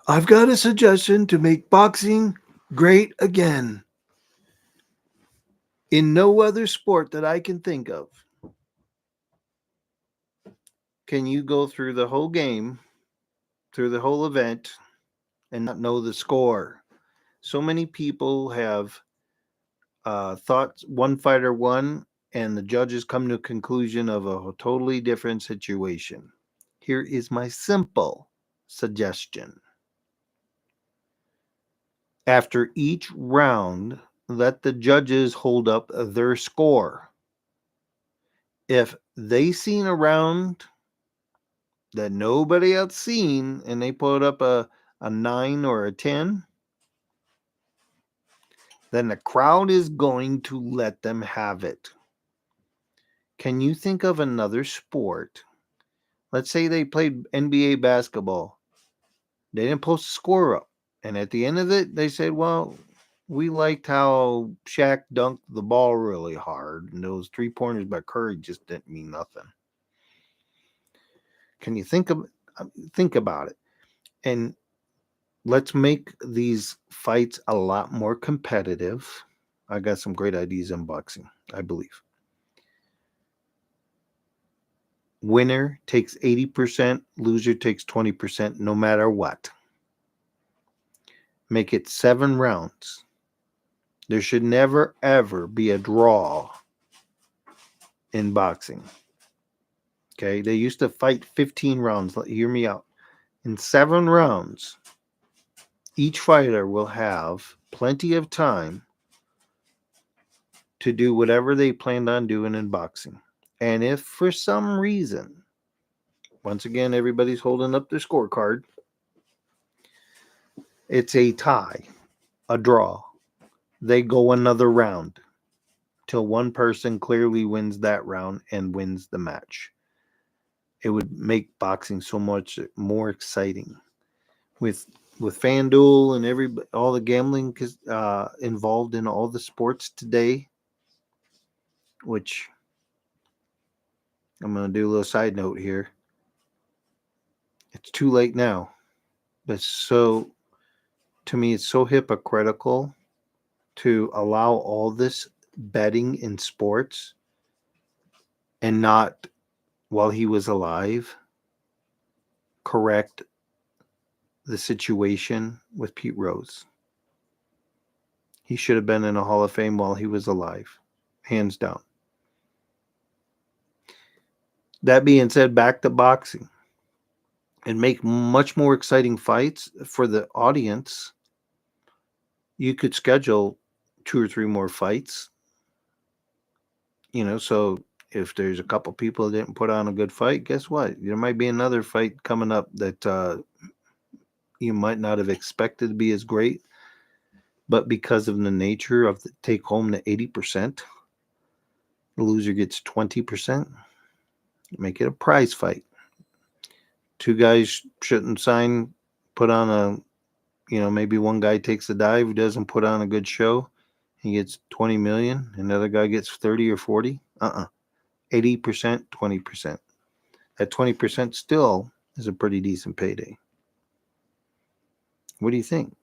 I've got a suggestion to make boxing great again. In no other sport that I can think of can you go through the whole game, through the whole event, and not know the score. So many people have thought one fighter won, and the judges come to a conclusion of a totally different situation. Here is my simple suggestion. After each round, let the judges hold up their score. If they seen a round that nobody else seen and they put up a 9 or a 10, then the crowd is going to let them have it. Can you think of another sport? Let's say they played NBA basketball. They didn't post a score up. And at the end of it, they said, well, we liked how Shaq dunked the ball really hard. And those 3 pointers by Curry just didn't mean nothing. Can you think about it? And let's make these fights a lot more competitive. I got some great ideas in boxing, I believe. Winner takes 80%, loser takes 20%, no matter what. Make it 7 rounds. There should never, ever be a draw in boxing. Okay, they used to fight 15 rounds. Hear me out. In 7 rounds, each fighter will have plenty of time to do whatever they planned on doing in boxing. And if for some reason, once again, everybody's holding up their scorecard, it's a tie, a draw, they go another round till one person clearly wins that round and wins the match. It would make boxing so much more exciting with FanDuel and all the gambling involved in all the sports today. Which I'm going to do a little side note here. It's too late now, but so to me, it's so hypocritical to allow all this betting in sports and not, while he was alive, correct the situation with Pete Rose. He should have been in a Hall of Fame while he was alive, hands down. That being said, back to boxing and make much more exciting fights for the audience. You could schedule 2 or 3 more fights, so if there's a couple people that didn't put on a good fight, guess what? There might be another fight coming up that you might not have expected to be as great, but because of the nature of the take home the 80%, the loser gets 20%. Make it a prize fight. 2 guys shouldn't put on maybe one guy takes a dive who doesn't put on a good show. He gets 20 million. Another guy gets 30 or 40. 80%, 20%. That 20% still is a pretty decent payday. What do you think?